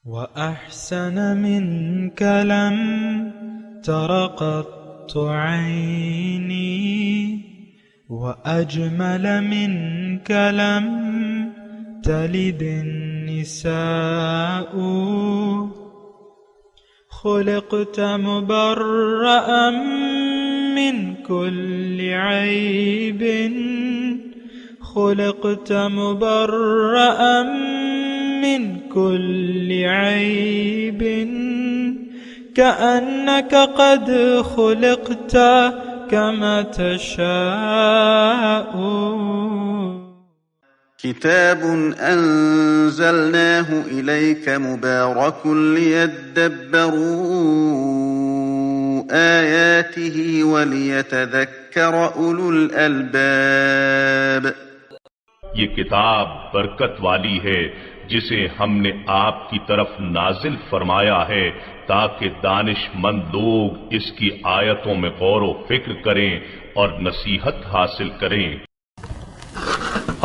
وأحسن منك لم تر قط عيني، وأجمل منك لم تلد النساء. خلقت مبرأ من كل عيب، خلقت مبرأ من كل عيب، كأنك قد خلقت كما تشاء. كتاب أنزلناه إليك مبارك ليدبروا آياته وليتذكر أولو الألباب. یہ کتاب برکت والی ہے جسے ہم نے آپ کی طرف نازل فرمایا ہے تاکہ دانش مند لوگ اس کی آیتوں میں غور و فکر کریں اور نصیحت حاصل کریں۔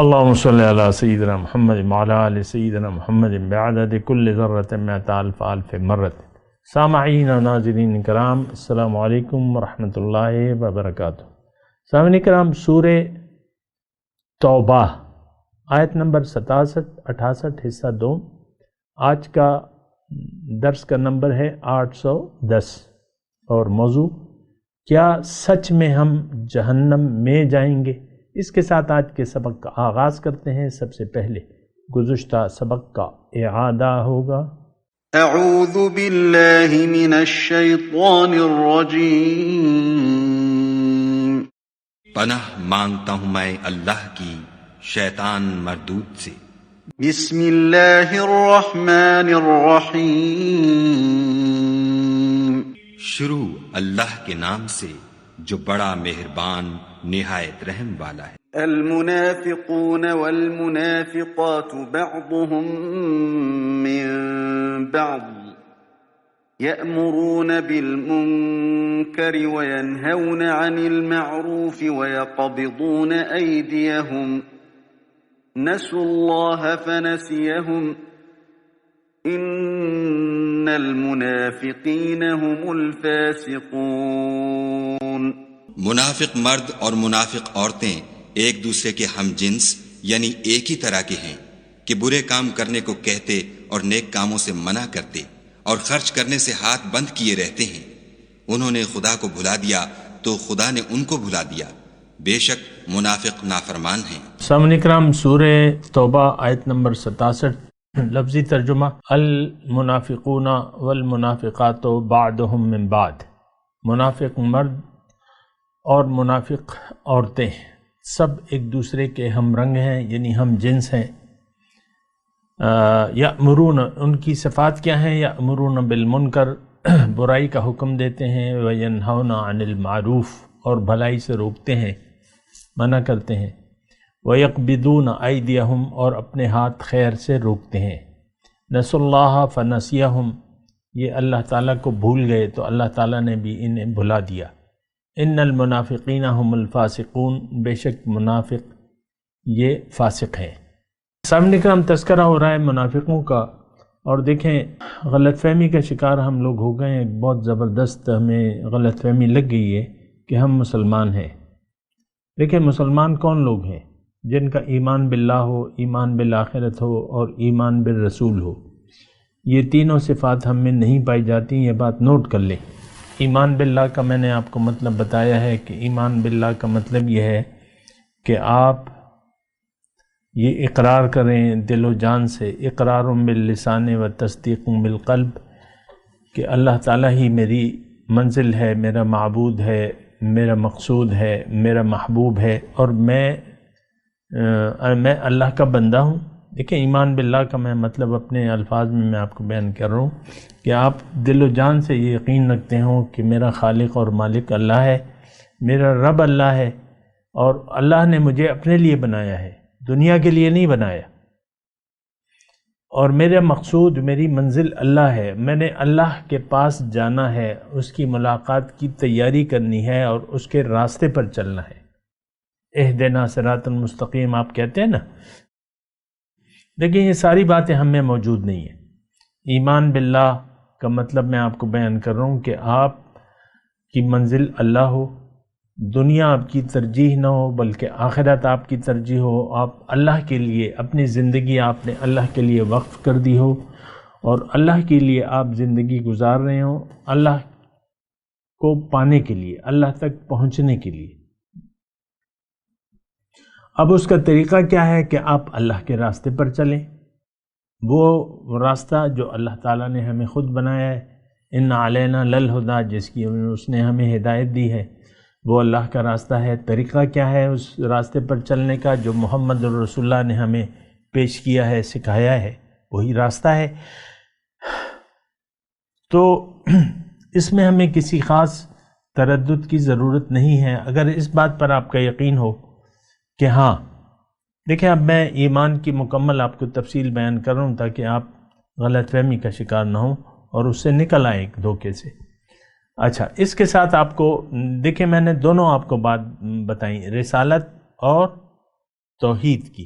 اللهم صل على سيدنا محمد وعلى آل سيدنا محمد بعدد كل ذرة مئة ألف ألف مرة۔ سامعین و ناظرین کرام، السلام علیکم ورحمۃ اللہ وبرکاتہ۔ سامعین کرام، سورہ توبہ آیت نمبر 67 68 حصہ 2، آج کا درس کا نمبر ہے 810، اور موضوع کیا سچ میں ہم جہنم میں جائیں گے؟ اس کے ساتھ آج کے سبق کا آغاز کرتے ہیں۔ سب سے پہلے گزشتہ سبق کا اعادہ ہوگا۔ اعوذ باللہ من الشیطان الرجیم۔ پناہ مانگتا ہوں میں اللہ کی شیطان مردود سے۔ بسم اللہ الرحمن الرحیم۔ شروع اللہ کے نام سے جو بڑا مہربان نہایت رحم والا ہے۔ المنافقون والمنافقات بعضهم من بعض يأمرون بالمنكر وينهون عن المعروف ويقبضون أيديهم نسوا الله فنسيهم إن المنافقين هم الفاسقون۔ منافق مرد اور منافق عورتیں ایک دوسرے کے ہم جنس یعنی ایک ہی طرح کے ہیں کہ برے کام کرنے کو کہتے اور نیک کاموں سے منع کرتے اور خرچ کرنے سے ہاتھ بند کیے رہتے ہیں۔ انہوں نے خدا کو بھلا دیا تو خدا نے ان کو بھلا دیا، بے شک منافق نافرمان ہیں۔ سامعین کرام، سورہ توبہ آیت نمبر 67، لفظی ترجمہ: المنافقون والمنافقات بعضهم من بعض۔ منافق مرد اور منافق عورتیں سب ایک دوسرے کے ہم رنگ ہیں، یعنی ہم جنس ہیں۔ یأمرون، ان کی صفات کیا ہیں؟ یأمرون بالمنکر، برائی کا حکم دیتے ہیں، وینہون عن المعروف، اور بھلائی سے روکتے ہیں، منع کرتے ہیں، ویقبضون ایدیہم، اور اپنے ہاتھ خیر سے روکتے ہیں۔ نسوا اللہ فنسیہم، یہ اللہ تعالیٰ کو بھول گئے تو اللہ تعالیٰ نے بھی انہیں بھلا دیا۔ ان المنافقین هم الفاسقون، بے شک منافق یہ فاسق ہیں۔ سامنے کا ہم تذکرہ ہو رہا ہے منافقوں کا، اور دیکھیں غلط فہمی کا شکار ہم لوگ ہو گئے ہیں۔ بہت زبردست ہمیں غلط فہمی لگ گئی ہے کہ ہم مسلمان ہیں۔ دیکھیں مسلمان کون لوگ ہیں؟ جن کا ایمان باللہ ہو، ایمان بالآخرت ہو، اور ایمان بالرسول ہو۔ یہ تینوں صفات ہم میں نہیں پائی جاتی، یہ بات نوٹ کر لیں۔ ایمان باللہ کا میں نے آپ کو مطلب بتایا ہے کہ ایمان باللہ کا مطلب یہ ہے کہ آپ یہ اقرار کریں دل و جان سے، اقرار باللسان و تصدیق بالقلب، کہ اللہ تعالیٰ ہی میری منزل ہے، میرا معبود ہے، میرا مقصود ہے، میرا محبوب ہے، اور میں اللہ کا بندہ ہوں۔ دیکھیں ایمان باللہ کا میں مطلب اپنے الفاظ میں آپ کو بیان کر رہا ہوں کہ آپ دل و جان سے یہ یقین رکھتے ہوں کہ میرا خالق اور مالک اللہ ہے، میرا رب اللہ ہے، اور اللہ نے مجھے اپنے لیے بنایا ہے، دنیا کے لیے نہیں بنایا، اور میرا مقصود، میری منزل اللہ ہے، میں نے اللہ کے پاس جانا ہے، اس کی ملاقات کی تیاری کرنی ہے اور اس کے راستے پر چلنا ہے۔ اہدنا صراط المستقیم آپ کہتے ہیں نا، لیکن یہ ساری باتیں ہم میں موجود نہیں ہیں۔ ایمان باللہ کا مطلب میں آپ کو بیان کر رہا ہوں کہ آپ کی منزل اللہ ہو، دنیا آپ کی ترجیح نہ ہو بلکہ آخرت آپ کی ترجیح ہو، آپ اللہ کے لیے اپنی زندگی آپ نے اللہ کے لیے وقف کر دی ہو اور اللہ کے لیے آپ زندگی گزار رہے ہوں، اللہ کو پانے کے لیے، اللہ تک پہنچنے کے لیے۔ اب اس کا طریقہ کیا ہے کہ آپ اللہ کے راستے پر چلیں، وہ راستہ جو اللہ تعالیٰ نے ہمیں خود بنایا ہے، ان علینا للہدیٰ، جس کی اس نے ہمیں ہدایت دی ہے، وہ اللہ کا راستہ ہے۔ طریقہ کیا ہے اس راستے پر چلنے کا؟ جو محمد رسول اللہ نے ہمیں پیش کیا ہے، سکھایا ہے، وہی راستہ ہے۔ تو اس میں ہمیں کسی خاص تردد کی ضرورت نہیں ہے اگر اس بات پر آپ کا یقین ہو کہ ہاں، دیکھیں اب میں ایمان کی مکمل آپ کو تفصیل بیان کر رہا ہوں تاکہ آپ غلط فہمی کا شکار نہ ہوں اور اس سے نکل آئیں ایک دھوکے سے۔ اچھا، اس کے ساتھ آپ کو دیکھیں میں نے دونوں آپ کو بات بتائیں، رسالت اور توحید کی۔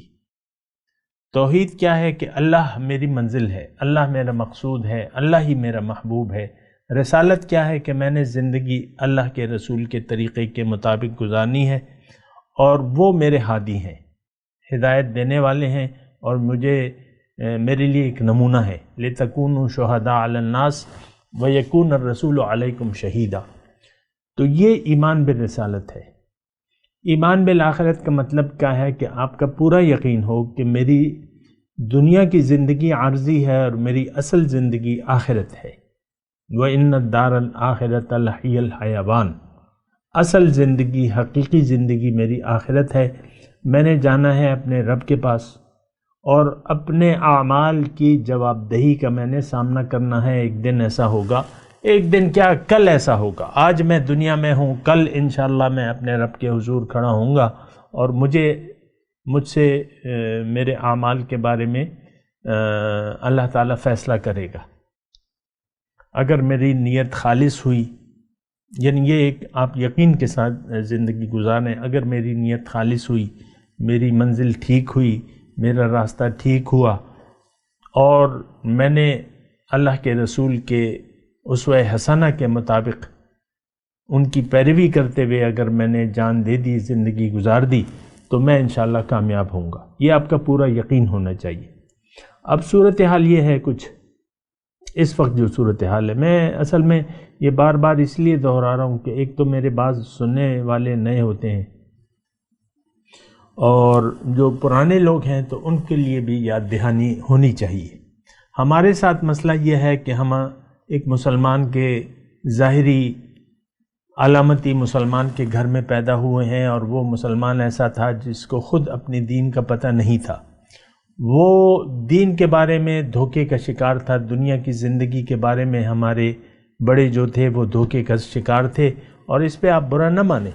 توحید کیا ہے کہ اللہ میری منزل ہے، اللہ میرا مقصود ہے، اللہ ہی میرا محبوب ہے۔ رسالت کیا ہے کہ میں نے زندگی اللہ کے رسول کے طریقے کے مطابق گزارنی ہے اور وہ میرے ہادی ہیں، ہدایت دینے والے ہیں، اور میرے لیے ایک نمونہ ہے۔ لِتَكُونُوا شُهَدَاءَ عَلَى النَّاسِ وَيَكُونَ الرَّسُولُ عَلَيْكُمْ شَهِيدًا۔ تو یہ ایمان بالرسالت ہے۔ ایمان بالآخرت کا مطلب کیا ہے کہ آپ کا پورا یقین ہو کہ میری دنیا کی زندگی عارضی ہے اور میری اصل زندگی آخرت ہے۔ وَإِنَّ الدَّارَ الْآخِرَةَ لَهِيَ الْحَيَوَانُ، اصل زندگی، حقیقی زندگی میری آخرت ہے۔ میں نے جانا ہے اپنے رب کے پاس اور اپنے اعمال کی جواب دہی کا میں نے سامنا کرنا ہے۔ ایک دن ایسا ہوگا، ایک دن کیا، کل ایسا ہوگا۔ آج میں دنیا میں ہوں، کل انشاءاللہ میں اپنے رب کے حضور کھڑا ہوں گا اور مجھ سے میرے اعمال کے بارے میں اللہ تعالیٰ فیصلہ کرے گا۔ اگر میری نیت خالص ہوئی، یعنی یہ ایک آپ یقین کے ساتھ زندگی گزاریں، اگر میری نیت خالص ہوئی، میری منزل ٹھیک ہوئی، میرا راستہ ٹھیک ہوا اور میں نے اللہ کے رسول کے اسوہ حسنہ کے مطابق ان کی پیروی کرتے ہوئے اگر میں نے جان دے دی، زندگی گزار دی، تو میں انشاءاللہ کامیاب ہوں گا۔ یہ آپ کا پورا یقین ہونا چاہیے۔ اب صورتحال یہ ہے کچھ اس وقت جو صورتحال ہے، میں اصل میں یہ بار بار اس لیے دہرا رہا ہوں کہ ایک تو میرے بعض سننے والے نئے ہوتے ہیں اور جو پرانے لوگ ہیں تو ان کے لیے بھی یاد دہانی ہونی چاہیے۔ ہمارے ساتھ مسئلہ یہ ہے کہ ہم ایک مسلمان کے ظاہری علامتی مسلمان کے گھر میں پیدا ہوئے ہیں اور وہ مسلمان ایسا تھا جس کو خود اپنے دین کا پتہ نہیں تھا، وہ دین کے بارے میں دھوکے کا شکار تھا، دنیا کی زندگی کے بارے میں ہمارے بڑے جو تھے وہ دھوکے کا شکار تھے، اور اس پہ آپ برا نہ مانیں۔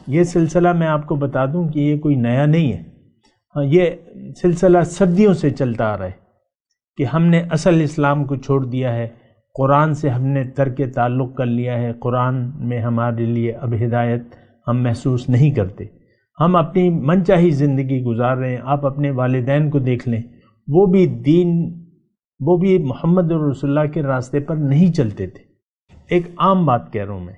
یہ سلسلہ میں آپ کو بتا دوں کہ یہ کوئی نیا نہیں ہے، ہاں یہ سلسلہ صدیوں سے چلتا آ رہا ہے کہ ہم نے اصل اسلام کو چھوڑ دیا ہے، قرآن سے ہم نے ترک تعلق کر لیا ہے، قرآن میں ہمارے لیے اب ہدایت ہم محسوس نہیں کرتے، ہم اپنی من چاہی زندگی گزار رہے ہیں۔ آپ اپنے والدین کو دیکھ لیں، وہ بھی محمد رسول اللہ کے راستے پر نہیں چلتے تھے۔ ایک عام بات کہہ رہا ہوں میں،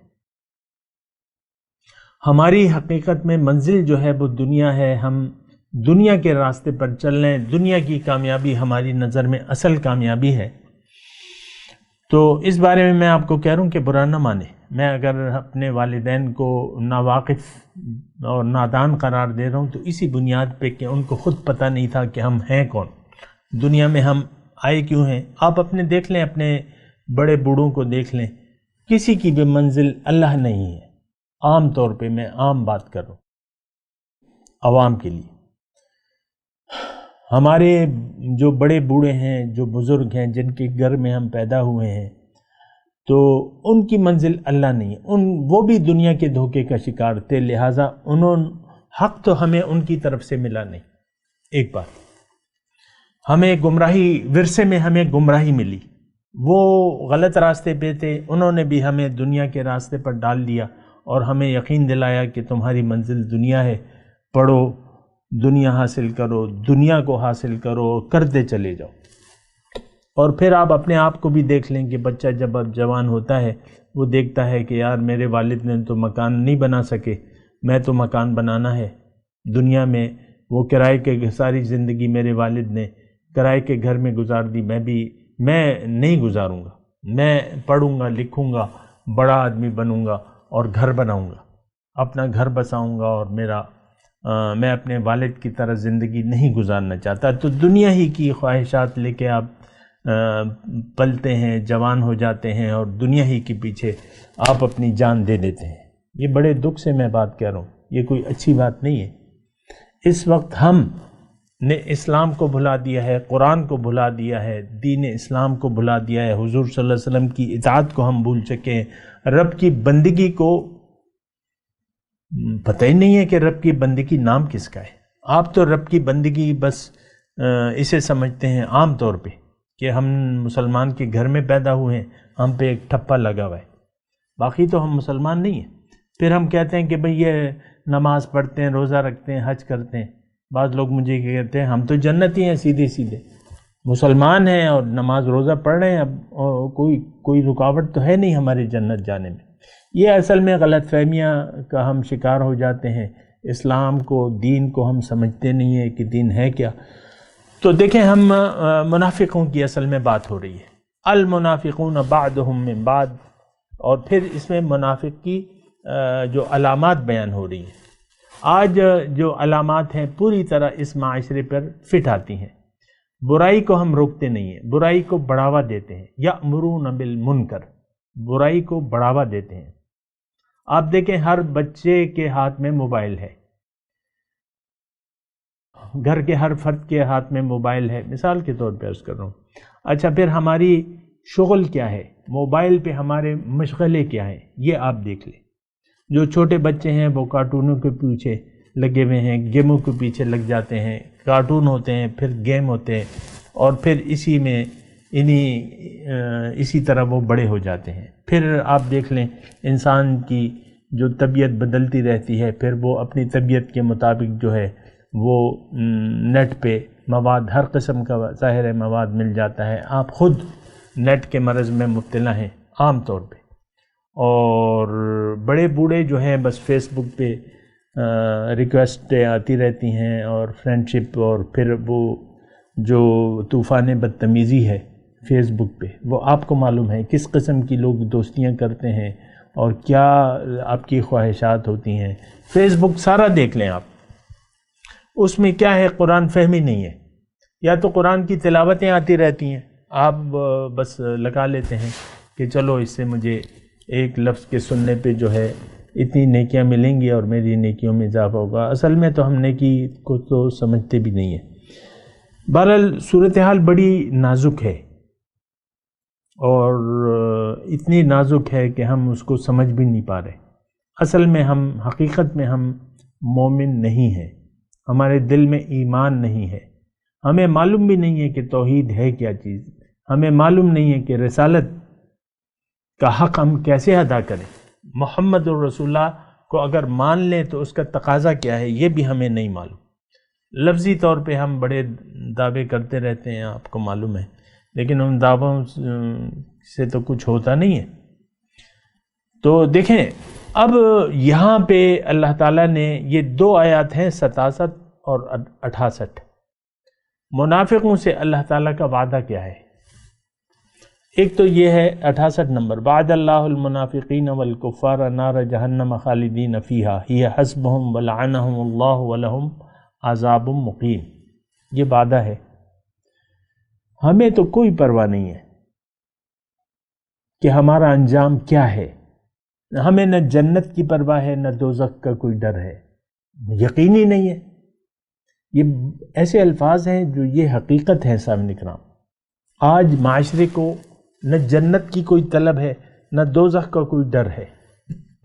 ہماری حقیقت میں منزل جو ہے وہ دنیا ہے، ہم دنیا کے راستے پر چل رہے ہیں، دنیا کی کامیابی ہماری نظر میں اصل کامیابی ہے۔ تو اس بارے میں آپ کو کہہ رہا ہوں کہ برا نہ مانیں۔ میں اگر اپنے والدین کو ناواقف اور نادان قرار دے رہا ہوں تو اسی بنیاد پہ کہ ان کو خود پتہ نہیں تھا کہ ہم ہیں کون، دنیا میں ہم آئے کیوں ہیں۔ آپ اپنے دیکھ لیں، اپنے بڑے بوڑھوں کو دیکھ لیں، کسی کی بھی منزل اللہ نہیں ہے۔ عام طور پہ میں عام بات کر رہا ہوں عوام کے لیے۔ ہمارے جو بڑے بوڑھے ہیں، جو بزرگ ہیں، جن کے گھر میں ہم پیدا ہوئے ہیں، تو ان کی منزل اللہ نہیں ہے، وہ بھی دنیا کے دھوکے کا شکار تھے، لہٰذا حق تو ہمیں ان کی طرف سے ملا نہیں۔ ایک بات، ہمیں گمراہی، ورثے میں ہمیں گمراہی ملی، وہ غلط راستے پہ تھے، انہوں نے بھی ہمیں دنیا کے راستے پر ڈال دیا اور ہمیں یقین دلایا کہ تمہاری منزل دنیا ہے، پڑھو، دنیا حاصل کرو، دنیا کو حاصل کرو، کرتے چلے جاؤ۔ اور پھر آپ اپنے آپ کو بھی دیکھ لیں کہ بچہ جب اب جوان ہوتا ہے وہ دیکھتا ہے کہ یار میرے والد نے تو مکان نہیں بنا سکے، میں تو مکان بنانا ہے دنیا میں، وہ کرائے کے ساری زندگی میرے والد نے کرائے کے گھر میں گزار دی، میں نہیں گزاروں گا، میں پڑھوں گا لکھوں گا بڑا آدمی بنوں گا اور گھر بناؤں گا، اپنا گھر بساؤں گا، اور میں اپنے والد کی طرح زندگی نہیں گزارنا چاہتا۔ تو دنیا ہی کی خواہشات لے کے آپ پلتے ہیں، جوان ہو جاتے ہیں، اور دنیا ہی کے پیچھے آپ اپنی جان دے دیتے ہیں۔ یہ بڑے دکھ سے میں بات کہہ رہا ہوں، یہ کوئی اچھی بات نہیں ہے۔ اس وقت ہم نے اسلام کو بھلا دیا ہے، قرآن کو بھلا دیا ہے، دین اسلام کو بھلا دیا ہے، حضور صلی اللہ علیہ وسلم کی اطاعت کو ہم بھول چکے ہیں، رب کی بندگی کو پتہ ہی نہیں ہے کہ رب کی بندگی نام کس کا ہے۔ آپ تو رب کی بندگی بس اسے سمجھتے ہیں عام طور پہ کہ ہم مسلمان کے گھر میں پیدا ہوئے ہیں، ہم پہ ایک ٹھپا لگا ہوا ہے، باقی تو ہم مسلمان نہیں ہیں۔ پھر ہم کہتے ہیں کہ بھئی یہ نماز پڑھتے ہیں، روزہ رکھتے ہیں، حج کرتے ہیں۔ بعض لوگ مجھے کہتے ہیں ہم تو جنتی ہیں، سیدھے سیدھے مسلمان ہیں اور نماز روزہ پڑھ رہے ہیں، اب کوئی رکاوٹ تو ہے نہیں ہمارے جنت جانے میں۔ یہ اصل میں غلط فہمیاں کا ہم شکار ہو جاتے ہیں، اسلام کو، دین کو ہم سمجھتے نہیں ہیں کہ دین ہے کیا۔ تو دیکھیں ہم منافقوں کی اصل میں بات ہو رہی ہے، المنافقون بعضهم من بعض، اور پھر اس میں منافق کی جو علامات بیان ہو رہی ہیں۔ آج جو علامات ہیں پوری طرح اس معاشرے پر فٹ آتی ہیں۔ برائی کو ہم روکتے نہیں ہیں، برائی کو بڑھاوا دیتے ہیں، یأمرون بالمنکر، برائی کو بڑھاوا دیتے ہیں۔ آپ دیکھیں ہر بچے کے ہاتھ میں موبائل ہے، گھر کے ہر فرد کے ہاتھ میں موبائل ہے، مثال کے طور پہ عرض کر رہا ہوں۔ اچھا پھر ہماری شغل کیا ہے، موبائل پہ ہمارے مشغلے کیا ہیں، یہ آپ دیکھ لیں۔ جو چھوٹے بچے ہیں وہ کارٹونوں کے پیچھے لگے ہوئے ہیں، گیموں کے پیچھے لگ جاتے ہیں، کارٹون ہوتے ہیں پھر گیم ہوتے ہیں، اور پھر اسی طرح وہ بڑے ہو جاتے ہیں۔ پھر آپ دیکھ لیں انسان کی جو طبیعت بدلتی رہتی ہے، پھر وہ اپنی طبیعت کے مطابق جو ہے وہ نیٹ پہ مواد، ہر قسم کا ظاہر مواد مل جاتا ہے۔ آپ خود نیٹ کے مرض میں مبتلا ہیں عام طور پہ، اور بڑے بوڑھے جو ہیں بس فیس بک پہ ریکویسٹیں آتی رہتی ہیں اور فرینڈ شپ، اور پھر وہ جو طوفان بدتمیزی ہے فیس بک پہ، وہ آپ کو معلوم ہے کس قسم کی لوگ دوستیاں کرتے ہیں اور کیا آپ کی خواہشات ہوتی ہیں۔ فیس بک سارا دیکھ لیں آپ، اس میں کیا ہے، قرآن فہمی نہیں ہے، یا تو قرآن کی تلاوتیں آتی رہتی ہیں، آپ بس لگا لیتے ہیں کہ چلو اس سے مجھے ایک لفظ کے سننے پہ جو ہے اتنی نیکیاں ملیں گی اور میری نیکیوں میں اضافہ ہوگا۔ اصل میں تو ہم نیکی کو تو سمجھتے بھی نہیں ہیں۔ بہرحال صورتحال بڑی نازک ہے، اور اتنی نازک ہے کہ ہم اس کو سمجھ بھی نہیں پا رہے۔ اصل میں حقیقت میں ہم مومن نہیں ہیں، ہمارے دل میں ایمان نہیں ہے، ہمیں معلوم بھی نہیں ہے کہ توحید ہے کیا چیز، ہمیں معلوم نہیں ہے کہ رسالت کا حق ہم کیسے ادا کریں، محمد الرسول اللہ کو اگر مان لیں تو اس کا تقاضا کیا ہے یہ بھی ہمیں نہیں معلوم۔ لفظی طور پہ ہم بڑے دعوے کرتے رہتے ہیں، آپ کو معلوم ہے، لیکن ان دعووں سے تو کچھ ہوتا نہیں ہے۔ تو دیکھیں اب یہاں پہ اللہ تعالیٰ نے یہ دو آیات ہیں 67 اور 68، منافقوں سے اللہ تعالیٰ کا وعدہ کیا ہے۔ ایک تو یہ ہے 68 نمبر، وعد اللہ المنافقین والکفار نار جہنم خالدین فیہا ہی حسبہم ولعنہم اللہ ولہم عذاب مقیم، یہ وعدہ ہے۔ ہمیں تو کوئی پرواہ نہیں ہے کہ ہمارا انجام کیا ہے، ہمیں نہ جنت کی پرواہ ہے نہ دوزخ کا کوئی ڈر ہے، یقینی نہیں ہے۔ یہ ایسے الفاظ ہیں جو یہ حقیقت ہے سامنے کرام۔ آج معاشرے کو نہ جنت کی کوئی طلب ہے نہ دوزخ کا کوئی ڈر ہے،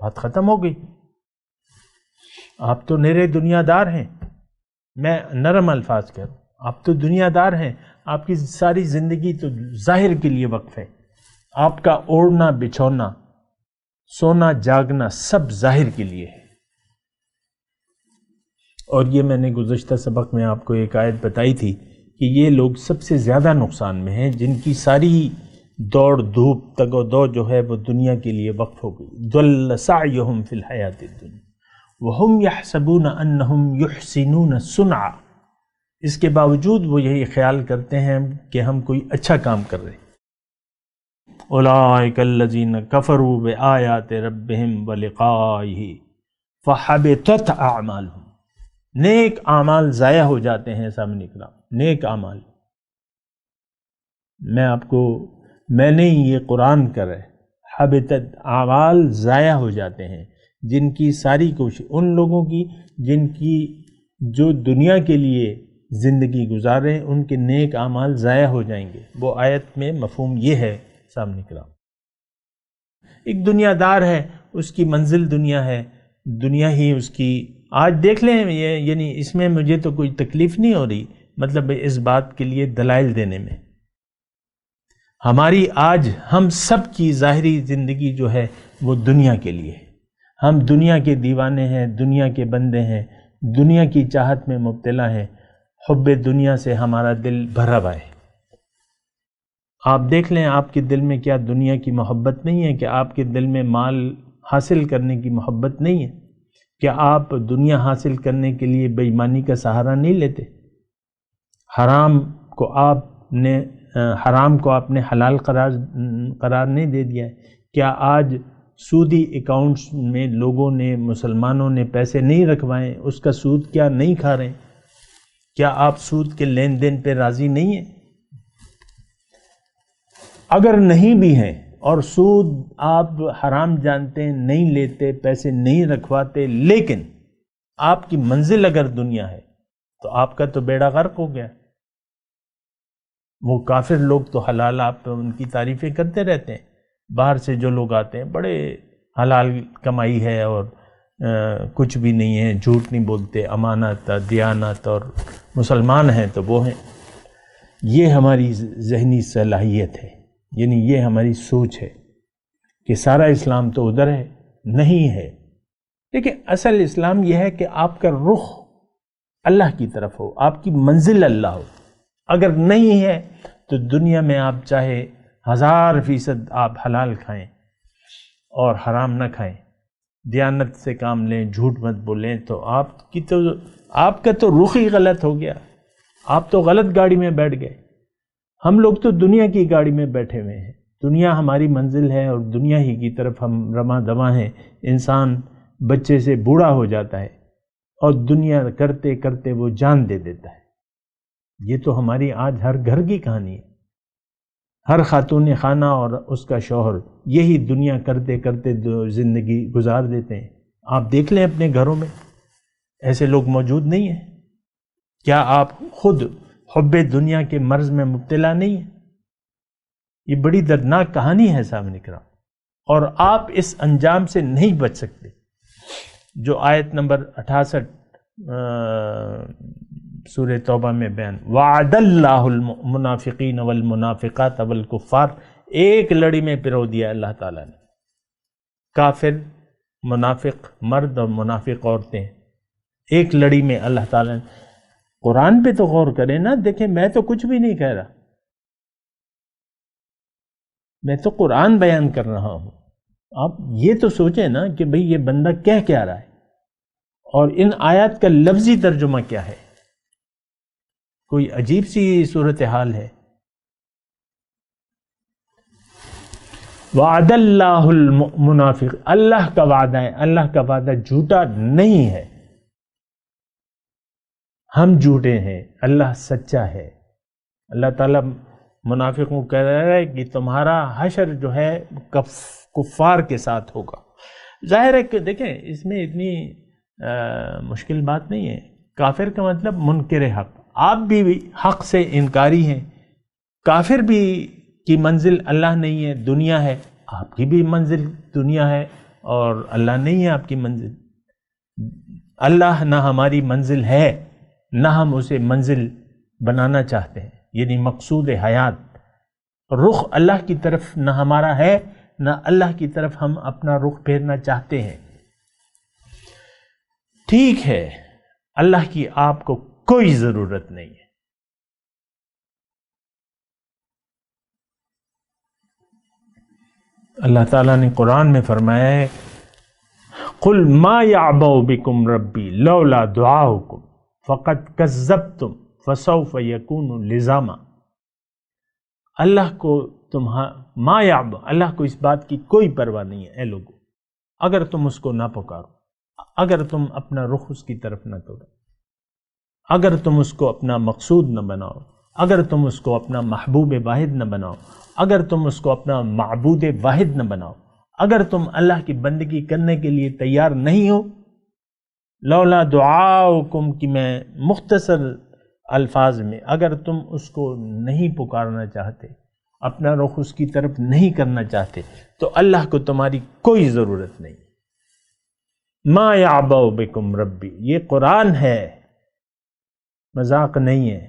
بات ختم ہو گئی۔ آپ تو نرے دنیا دار ہیں، میں نرم الفاظ کہہ رہا ہوں، آپ تو دنیا دار ہیں، آپ کی ساری زندگی تو ظاہر کے لیے وقف ہے، آپ کا اوڑھنا بچھونا سونا جاگنا سب ظاہر کے لیے ہے۔ اور یہ میں نے گزشتہ سبق میں آپ کو ایک آیت بتائی تھی کہ یہ لوگ سب سے زیادہ نقصان میں ہیں، جن کی ساری دوڑ دھوپ تگ و دو جو ہے وہ دنیا کے لیے وقف ہو گئی. ضل سعیہم فی الحیات الدنیا وہم یحسبون انہم یحسنون صنعا، اس کے باوجود وہ یہی خیال کرتے ہیں کہ ہم کوئی اچھا کام کر رہے ہیں. اولئک الذین کفروا بآیات ربہم ولقائہ فحبطت اعمالہم، نیک اعمال ضائع ہو جاتے ہیں. سامنے کرام، نیک اعمال، میں نہیں، یہ قرآن کر رہے، حبطت اعمال ضائع ہو جاتے ہیں، جن کی ساری کوشش، ان لوگوں کی جن کی جو دنیا کے لیے زندگی گزار رہے ہیں، ان کے نیک اعمال ضائع ہو جائیں گے. وہ آیت میں مفہوم یہ ہے سامنے کرام. ایک دنیا دار ہے، اس کی منزل دنیا ہے، دنیا ہی اس کی. آج دیکھ لیں، یعنی اس میں مجھے تو کوئی تکلیف نہیں ہو رہی، مطلب اس بات کے لیے دلائل دینے میں. ہماری آج ہم سب کی ظاہری زندگی جو ہے وہ دنیا کے لیے ہے. ہم دنیا کے دیوانے ہیں، دنیا کے بندے ہیں، دنیا کی چاہت میں مبتلا ہیں. حب دنیا سے ہمارا دل بھرا ہوا ہے. آپ دیکھ لیں آپ کے دل میں کیا دنیا کی محبت نہیں ہے؟ کہ آپ کے دل میں مال حاصل کرنے کی محبت نہیں ہے؟ کیا آپ دنیا حاصل کرنے کے لیے بے ایمانی کا سہارا نہیں لیتے؟ حرام کو آپ نے حلال قرار نہیں دے دیا ہے؟ کیا آج سودی اکاؤنٹس میں لوگوں نے، مسلمانوں نے پیسے نہیں رکھوائے، اس کا سود کیا نہیں کھا رہے ہیں؟ کیا آپ سود کے لین دین پہ راضی نہیں ہیں؟ اگر نہیں بھی ہیں اور سود آپ حرام جانتے ہیں، نہیں لیتے، پیسے نہیں رکھواتے، لیکن آپ کی منزل اگر دنیا ہے تو آپ کا تو بیڑا غرق ہو گیا. وہ کافر لوگ تو حلال، آپ ان کی تعریفیں کرتے رہتے ہیں. باہر سے جو لوگ آتے ہیں بڑے حلال کمائی ہے اور کچھ بھی نہیں ہے، جھوٹ نہیں بولتے، امانت، دیانت، اور مسلمان ہیں تو وہ ہیں. یہ ہماری ذہنی صلاحیت ہے، یعنی یہ ہماری سوچ ہے کہ سارا اسلام تو ادھر ہے. نہیں ہے. لیکن اصل اسلام یہ ہے کہ آپ کا رخ اللہ کی طرف ہو، آپ کی منزل اللہ ہو. اگر نہیں ہے تو دنیا میں آپ چاہے 1000% آپ حلال کھائیں اور حرام نہ کھائیں، دیانت سے کام لیں، جھوٹ مت بولیں، تو آپ کا تو رخ ہی غلط ہو گیا. آپ تو غلط گاڑی میں بیٹھ گئے. ہم لوگ تو دنیا کی گاڑی میں بیٹھے ہوئے ہیں. دنیا ہماری منزل ہے اور دنیا ہی کی طرف ہم رواں دواں ہیں. انسان بچے سے بوڑھا ہو جاتا ہے اور دنیا کرتے کرتے وہ جان دے دیتا ہے. یہ تو ہماری آج ہر گھر کی کہانی ہے. ہر خاتون خانہ اور اس کا شوہر یہی دنیا کرتے کرتے زندگی گزار دیتے ہیں. آپ دیکھ لیں اپنے گھروں میں ایسے لوگ موجود نہیں ہیں. کیا آپ خود حب دنیا کے مرض میں مبتلا نہیں ہیں؟ یہ بڑی دردناک کہانی ہے سامنے کرام، اور آپ اس انجام سے نہیں بچ سکتے جو آیت نمبر 68 سورہ توبہ میں بیان. وعد اللہ المنافقین والمنافقات والکفار، ایک لڑی میں پرو دیا اللہ تعالیٰ نے. کافر، منافق مرد اور منافق عورتیں ایک لڑی میں اللہ تعالیٰ نے. قرآن پہ تو غور کریں نا. دیکھیں میں تو کچھ بھی نہیں کہہ رہا، میں تو قرآن بیان کر رہا ہوں. آپ یہ تو سوچیں نا کہ بھئی یہ بندہ کہہ کیا رہا ہے اور ان آیات کا لفظی ترجمہ کیا ہے. کوئی عجیب سی صورتحال ہے. وعد اللہ المنافق، اللہ کا وعدہ ہے. اللہ کا وعدہ جھوٹا نہیں ہے. ہم جھوٹے ہیں، اللہ سچا ہے. اللہ تعالیٰ منافقوں کہہ رہا ہے کہ تمہارا حشر جو ہے کفار کے ساتھ ہوگا. ظاہر ہے کہ دیکھیں اس میں اتنی مشکل بات نہیں ہے. کافر کا مطلب منکر حق. آپ بھی حق سے انکاری ہیں. کافر بھی کی منزل اللہ نہیں ہے، دنیا ہے. آپ کی بھی منزل دنیا ہے اور اللہ نہیں ہے آپ کی منزل. اللہ نہ ہماری منزل ہے نہ ہم اسے منزل بنانا چاہتے ہیں. یعنی مقصود حیات رخ اللہ کی طرف نہ ہمارا ہے، نہ اللہ کی طرف ہم اپنا رخ پھیرنا چاہتے ہیں. ٹھیک ہے، اللہ کی آپ کو کوئی ضرورت نہیں ہے. اللہ تعالیٰ نے قرآن میں فرمایا ہے قل ما یعبأ بکم ربی لولا دعاؤکم فقد کذبتم فسوف یکون لزاما۔ اللہ کو ما یعبأ، اللہ کو اس بات کی کوئی پرواہ نہیں ہے اے لوگو، اگر تم اس کو نہ پکارو، اگر تم اپنا رخ اس کی طرف نہ کرو، اگر تم اس کو اپنا مقصود نہ بناؤ، اگر تم اس کو اپنا محبوب واحد نہ بناؤ، اگر تم اس کو اپنا معبود واحد نہ بناؤ، اگر تم اللہ کی بندگی کرنے کے لیے تیار نہیں ہو، لولا دعاؤکم کہ میں مختصر الفاظ میں، اگر تم اس کو نہیں پکارنا چاہتے، اپنا رخ اس کی طرف نہیں کرنا چاہتے، تو اللہ کو تمہاری کوئی ضرورت نہیں۔ ما یعبأ بکم ربی، یہ قرآن ہے، مذاق نہیں ہے۔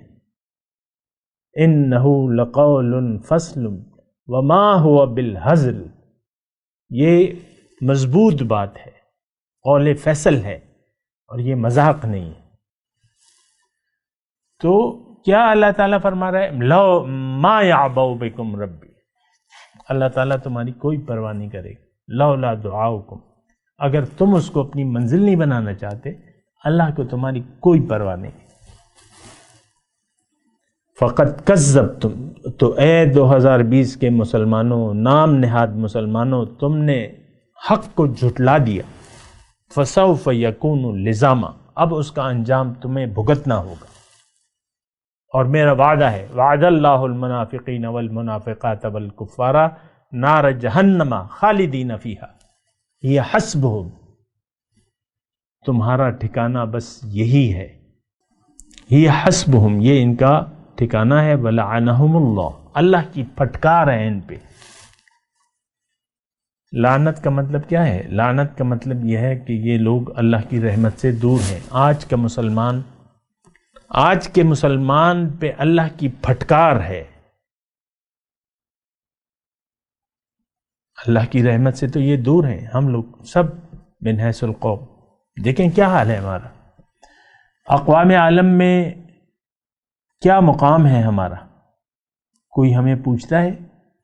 انہ لقول فصل وما هو بالہزل، یہ مضبوط بات ہے، قول فیصل ہے، اور یہ مذاق نہیں ہے۔ تو کیا اللہ تعالیٰ فرما رہا ہے لو ما یعبأ بکم ربی، اللہ تعالیٰ تمہاری کوئی پرواہ نہیں کرے گا، لولا دعاؤکم، اگر تم اس کو اپنی منزل نہیں بنانا چاہتے، اللہ کو تمہاری کوئی پرواہ نہیں۔ فقط کذبتم، تو اے 2020 کے مسلمانوں، نام نہاد مسلمانوں، تم نے حق کو جھٹلا دیا، فسوف یکون لزاما، اب اس کا انجام تمہیں بھگتنا ہوگا۔ اور میرا وعدہ ہے، وعد اللہ المنافقین والمنافقات والکفار نار جہنم خالدین فیہا ہی حسبہم، تمہارا ٹھکانہ بس یہی ہے، ہی حسبہم، یہ ان کا ٹھکانہ ہے، ولعنہم اللہ، اللہ کی پھٹکار ہے ان پہ۔ لعنت کا مطلب کیا ہے؟ لعنت کا مطلب یہ ہے کہ یہ لوگ اللہ کی رحمت سے دور ہیں۔ آج کے مسلمان پہ اللہ کی پھٹکار ہے، اللہ کی رحمت سے تو یہ دور ہیں، ہم لوگ سب من حیث القوم۔ دیکھیں کیا حال ہے ہمارا، اقوام عالم میں کیا مقام ہے ہمارا، کوئی ہمیں پوچھتا ہے؟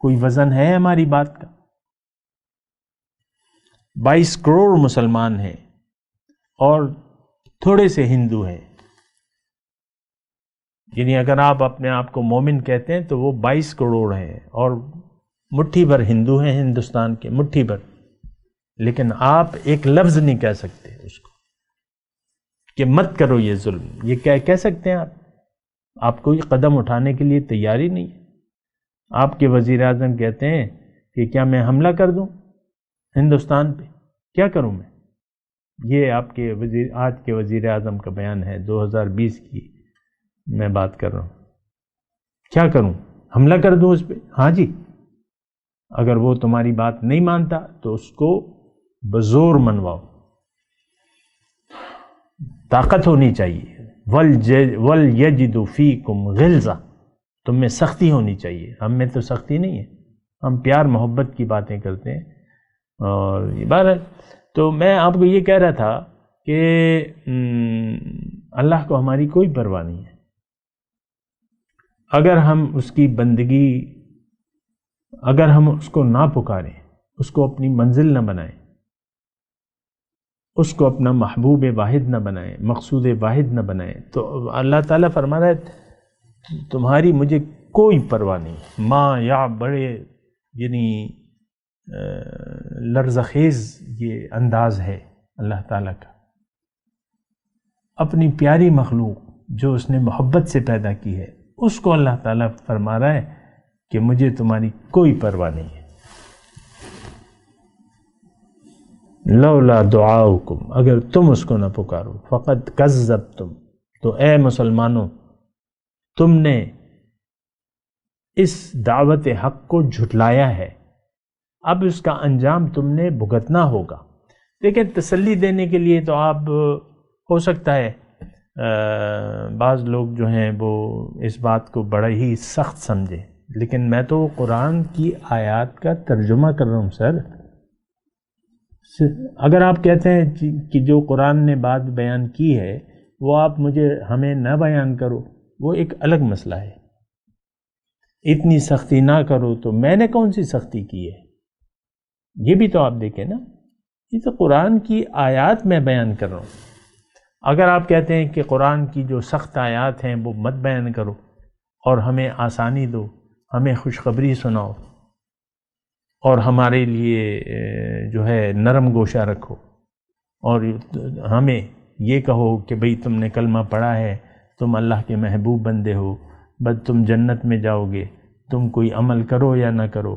کوئی وزن ہے ہماری بات کا؟ 22 کروڑ مسلمان ہیں اور تھوڑے سے ہندو ہیں، یعنی اگر آپ اپنے آپ کو مومن کہتے ہیں تو وہ 22 کروڑ ہیں، اور مٹھی بھر ہندو ہیں ہندوستان کے، مٹھی بھر، لیکن آپ ایک لفظ نہیں کہہ سکتے اس کو کہ مت کرو یہ ظلم، یہ کہہ سکتے ہیں آپ کوئی قدم اٹھانے کے لیے تیاری نہیں ہے۔ آپ کے وزیر اعظم کہتے ہیں کہ کیا میں حملہ کر دوں ہندوستان پہ؟ کیا کروں میں؟ یہ آپ کے آج کے وزیر اعظم کا بیان ہے، 2020 کی میں بات کر رہا ہوں۔ کیا کروں؟ حملہ کر دوں اس پہ؟ ہاں جی، اگر وہ تمہاری بات نہیں مانتا تو اس کو بزور منواؤ، طاقت ہونی چاہیے۔ وَلْيَجِدُ فِيكُمْ غِلْظَةً، تم میں سختی ہونی چاہیے۔ ہم میں تو سختی نہیں ہے، ہم پیار محبت کی باتیں کرتے ہیں۔ اور یہ بات ہے، تو میں آپ کو یہ کہہ رہا تھا کہ اللہ کو ہماری کوئی پرواہ نہیں ہے، اگر ہم اس کی بندگی، اگر ہم اس کو نہ پکاریں، اس کو اپنی منزل نہ بنائیں، اس کو اپنا محبوب واحد نہ بنائیں، مقصود واحد نہ بنائیں، تو اللہ تعالیٰ فرما رہا ہے تمہاری مجھے کوئی پرواہ نہیں۔ ماں یا بڑے یعنی لرزخیز یہ انداز ہے اللہ تعالیٰ کا، اپنی پیاری مخلوق جو اس نے محبت سے پیدا کی ہے، اس کو اللہ تعالیٰ فرما رہا ہے کہ مجھے تمہاری کوئی پرواہ نہیں ہے۔ لولا دعاؤکم، اگر تم اس کو نہ پکارو، فقد کذبتم، تو اے مسلمانوں تم نے اس دعوت حق کو جھٹلایا ہے، اب اس کا انجام تم نے بھگتنا ہوگا۔ دیکھیں، تسلی دینے کے لیے تو آپ ہو سکتا ہے بعض لوگ جو ہیں وہ اس بات کو بڑا ہی سخت سمجھیں، لیکن میں تو قرآن کی آیات کا ترجمہ کر رہا ہوں سر۔ اگر آپ کہتے ہیں کہ جو قرآن نے بات بیان کی ہے وہ آپ ہمیں نہ بیان کرو، وہ ایک الگ مسئلہ ہے۔ اتنی سختی نہ کرو، تو میں نے کون سی سختی کی ہے؟ یہ بھی تو آپ دیکھیں نا، یہ تو قرآن کی آیات میں بیان کر رہا ہوں۔ اگر آپ کہتے ہیں کہ قرآن کی جو سخت آیات ہیں وہ مت بیان کرو اور ہمیں آسانی دو، ہمیں خوشخبری سناؤ اور ہمارے لیے جو ہے نرم گوشہ رکھو، اور ہمیں یہ کہو کہ بھئی تم نے کلمہ پڑھا ہے، تم اللہ کے محبوب بندے ہو، بس تم جنت میں جاؤ گے، تم کوئی عمل کرو یا نہ کرو،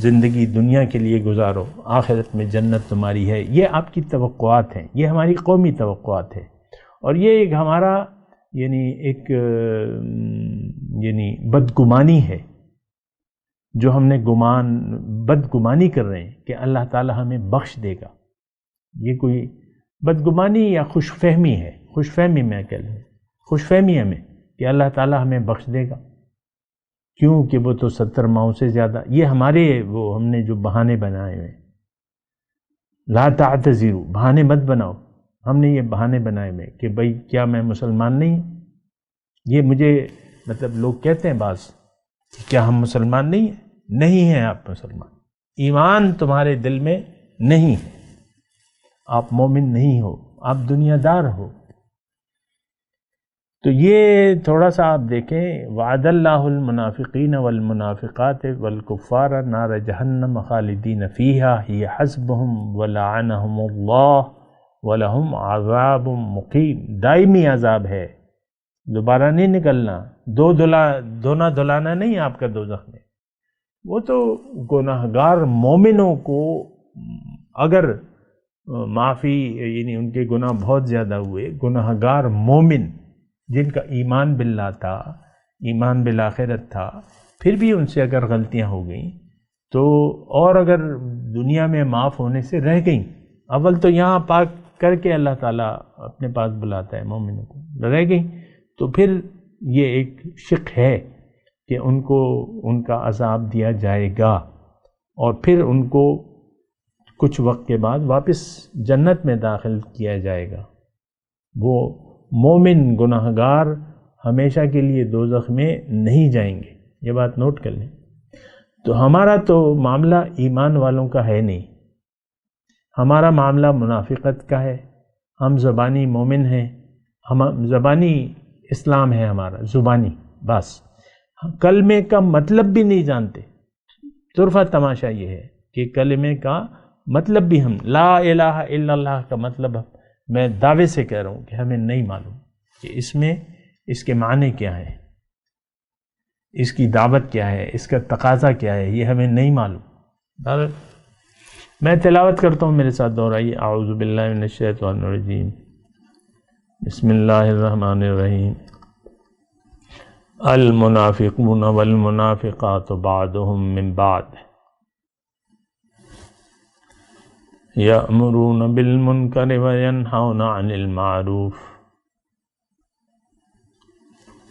زندگی دنیا کے لیے گزارو، آخرت میں جنت تمہاری ہے۔ یہ آپ کی توقعات ہیں، یہ ہماری قومی توقعات ہے، اور یہ ایک ہمارا ایک بدگمانی ہے جو ہم نے بدگمانی کر رہے ہیں کہ اللہ تعالی ہمیں بخش دے گا۔ یہ کوئی بدگمانی یا خوش فہمی ہے، خوش فہمی میں کہہ لوں، خوش فہمی ہمیں کہ اللہ تعالی ہمیں بخش دے گا، کیوں کہ وہ تو 70 ماؤں سے زیادہ، یہ ہمارے ہم نے جو بہانے بنائے ہوئے، لا تعتذروا، بہانے مت بناؤ، ہم نے یہ بہانے بنائے ہوئے کہ بھئی کیا میں مسلمان نہیں ہوں؟ یہ مجھے لوگ کہتے ہیں بعض، کیا ہم مسلمان نہیں ہیں؟ نہیں ہیں آپ مسلمان، ایمان تمہارے دل میں نہیں ہے، آپ مومن نہیں ہو، آپ دنیا دار ہو۔ تو یہ تھوڑا سا آپ دیکھیں، وعد اللہ المنافقین والمنافقات والکفار نار جہنم خالدین فیہا ہی حسبہم ولعنہم اللہ ولہم عذاب مقیم، دائمی عذاب ہے، دوبارہ نہیں نکلنا، دونا دلانا نہیں آپ کا دوزخ میں۔ وہ تو گناہگار مومنوں کو اگر معافی، ان کے گناہ بہت زیادہ ہوئے، گناہگار مومن جن کا ایمان باللہ تھا، ایمان بالآخرت تھا، پھر بھی ان سے اگر غلطیاں ہو گئیں تو، اور اگر دنیا میں معاف ہونے سے رہ گئیں، اول تو یہاں پاک کر کے اللہ تعالیٰ اپنے پاس بلاتا ہے مومنوں کو، رہ گئیں تو پھر یہ ایک شق ہے کہ ان کو ان کا عذاب دیا جائے گا، اور پھر ان کو کچھ وقت کے بعد واپس جنت میں داخل کیا جائے گا۔ وہ مومن گناہگار ہمیشہ کے لیے دوزخ میں نہیں جائیں گے، یہ بات نوٹ کر لیں۔ تو ہمارا تو معاملہ ایمان والوں کا ہے نہیں، ہمارا معاملہ منافقت کا ہے۔ ہم زبانی مومن ہیں، ہم زبانی اسلام ہے ہمارا، زبانی بس، کلمے کا مطلب بھی نہیں جانتے۔ طرفہ تماشا یہ ہے کہ کلمے کا مطلب بھی ہم، لا الہ الا اللہ کا مطلب میں دعوے سے کہہ رہا ہوں کہ ہمیں نہیں معلوم کہ اس میں اس کے معنی کیا ہے، اس کی دعوت کیا ہے، اس کا تقاضا کیا ہے، یہ ہمیں نہیں معلوم۔ میں تلاوت کرتا ہوں، میرے ساتھ دہرائیے، اعوذ باللہ من الشیطان الرجیم، بسم اللہ الرحمن الرحیم۔ المنافقون والمنافقات بعضهم من بعض یأمرون بالمنکر وینہون عن المعروف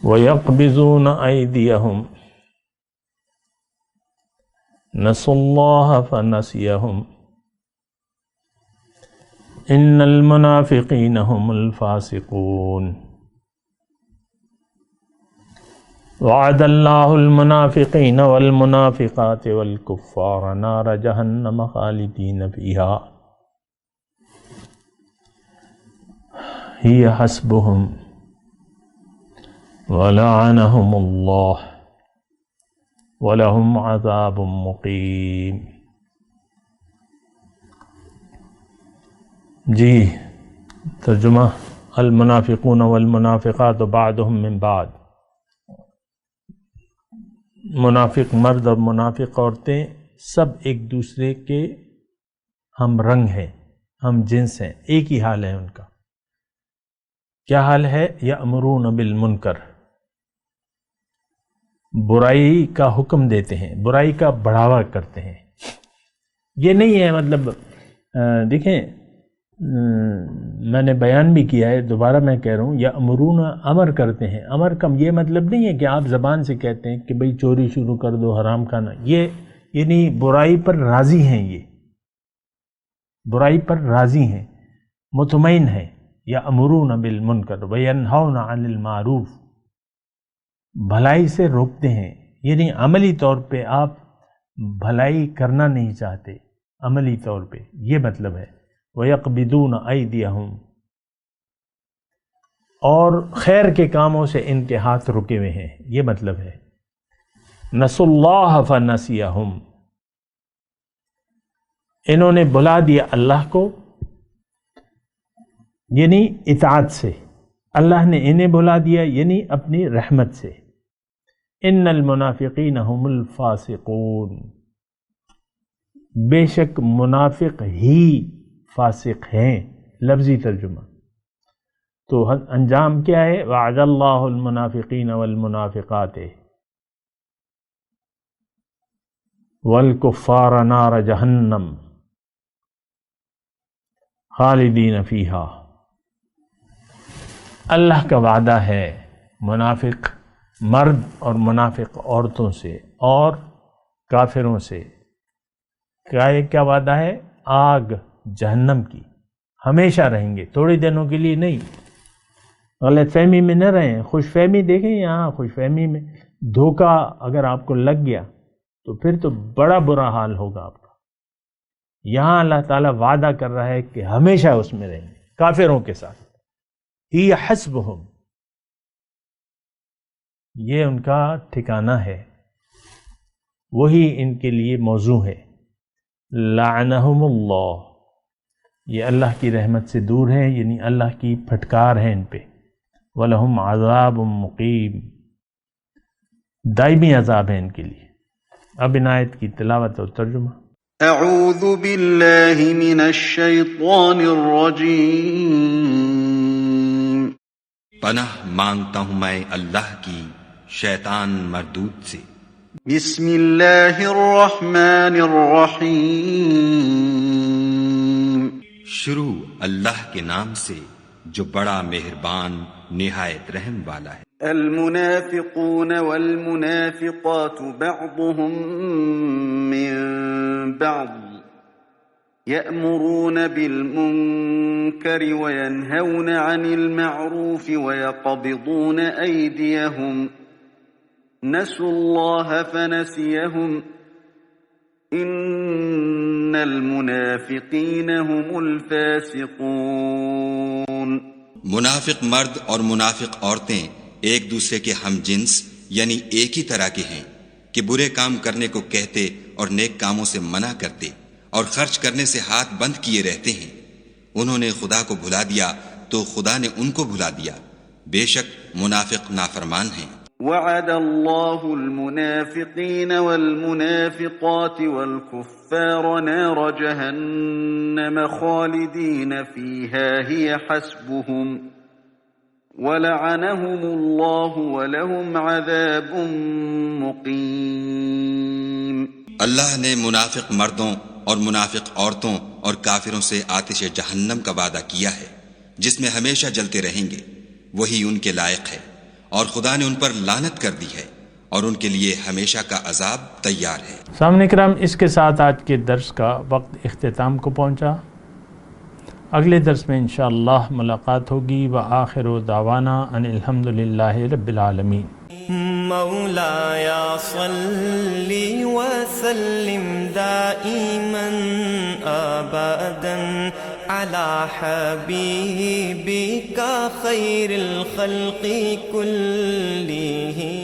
ویقبضون ایدیہم نسوا اللہ فنسیہم ان المنافقین هم الفاسقون وعد اللہ المنافقین والمنافقات والکفار نار جہنم خالدین فیہا ہی حسبہم ولعنہم اللہ ولہم عذاب مقیم۔ جی ترجمہ، المنافقون والمنافقات بعضهم من بعض، منافق مرد اور منافق عورتیں سب ایک دوسرے کے ہم رنگ ہیں، ہم جنس ہیں، ایک ہی حال ہے ان کا۔ کیا حال ہے؟ یأمرون بالمنکر، برائی کا حکم دیتے ہیں، برائی کا بڑھاوا کرتے ہیں۔ یہ نہیں ہے دیکھیں، میں نے بیان بھی کیا ہے، دوبارہ میں کہہ رہا ہوں، یأمرون امر کرتے ہیں۔ امر کا یہ مطلب نہیں ہے کہ آپ زبان سے کہتے ہیں کہ بھئی چوری شروع کر دو، حرام کھانا، یہ یعنی برائی پر راضی ہیں، یہ برائی پر راضی ہیں، مطمئن ہیں۔ یأمرون بالمنکر وینہون عن المعروف، بھلائی سے روکتے ہیں، یعنی عملی طور پہ آپ بھلائی کرنا نہیں چاہتے، عملی طور پہ، یہ مطلب ہے وَيَقْبِضُونَ أَيْدِيَهُمْ، اور خیر کے کاموں سے ان کے ہاتھ رکے ہوئے ہیں، یہ مطلب ہے نسوا اللہ فنسیہم، انہوں نے بھلا دیا اللہ کو، یعنی اطاعت سے، اللہ نے انہیں بھلا دیا یعنی اپنی رحمت سے۔ ان المنافقین هم الفاسقون، بے شک منافق ہی فاسق ہیں، لفظی ترجمہ۔ تو انجام کیا ہے؟ وعد اللہ المنافقین والمنافقات والکفار نار جہنم خالدین فیہا، اللہ کا وعدہ ہے منافق مرد اور منافق عورتوں سے اور کافروں سے، کیا وعدہ ہے؟ آگ جہنم کی، ہمیشہ رہیں گے، تھوڑے دنوں کے لیے نہیں۔ غلط فہمی میں نہ رہیں، خوش فہمی دیکھیں یہاں، خوش فہمی میں دھوکہ اگر آپ کو لگ گیا تو پھر تو بڑا برا حال ہوگا آپ کا۔ یہاں اللہ تعالیٰ وعدہ کر رہا ہے کہ ہمیشہ اس میں رہیں گے کافروں کے ساتھ۔ ہی حسبہم، یہ ان کا ٹھکانہ ہے، وہی ان کے لیے موضوع ہے۔ لعنہم اللہ، یہ اللہ کی رحمت سے دور ہیں، یعنی اللہ کی پھٹکار ہے ان پہ۔ وَلَهُمْ عَذَابٌ مُقِيمٌ، دائمی عذاب ہے ان کے لیے۔ اب ان آیت کی تلاوت اور ترجمہ۔ اعوذ باللہ من الشیطان الرجیم، پناہ مانگتا ہوں میں اللہ کی شیطان مردود سے۔ بسم اللہ الرحمن الرحیم، شروع اللہ کے نام سے جو بڑا مہربان نہایت رحم والا ہے۔ المنافقون والمنافقات بعضهم من بعض يأمرون بالمنكر وينهون عن المعروف ويقبضون أيديهم نسوا الله فنسيهم إن المنافقين هم الفاسقون۔ منافق مرد اور منافق عورتیں ایک دوسرے کے ہم جنس یعنی ایک ہی طرح کے ہیں کہ برے کام کرنے کو کہتے اور نیک کاموں سے منع کرتے اور خرچ کرنے سے ہاتھ بند کیے رہتے ہیں۔ انہوں نے خدا کو بھلا دیا تو خدا نے ان کو بھلا دیا، بے شک منافق نافرمان ہیں۔ وعد اللہ المنافقین والمنافقات والکفار نار جہنم خالدین فیہا ہی حسبهم ولعنهم اللہ ولہم عذاب مقیم۔ اللہ نے منافق مردوں اور منافق عورتوں اور کافروں سے آتش جہنم کا وعدہ کیا ہے جس میں ہمیشہ جلتے رہیں گے، وہی ان کے لائق ہے، اور خدا نے ان پر لعنت کر دی ہے اور ان کے لیے ہمیشہ کا عذاب تیار ہے۔ سامعین کرام، اس کے ساتھ آج کے درس کا وقت اختتام کو پہنچا۔ اگلے درس میں انشاءاللہ ملاقات ہوگی۔ وآخر دعوانا ان الحمدللہ رب العالمین۔ مولاي صل وسلم دائما ابدا على حبيبك خير الخلق كلهم۔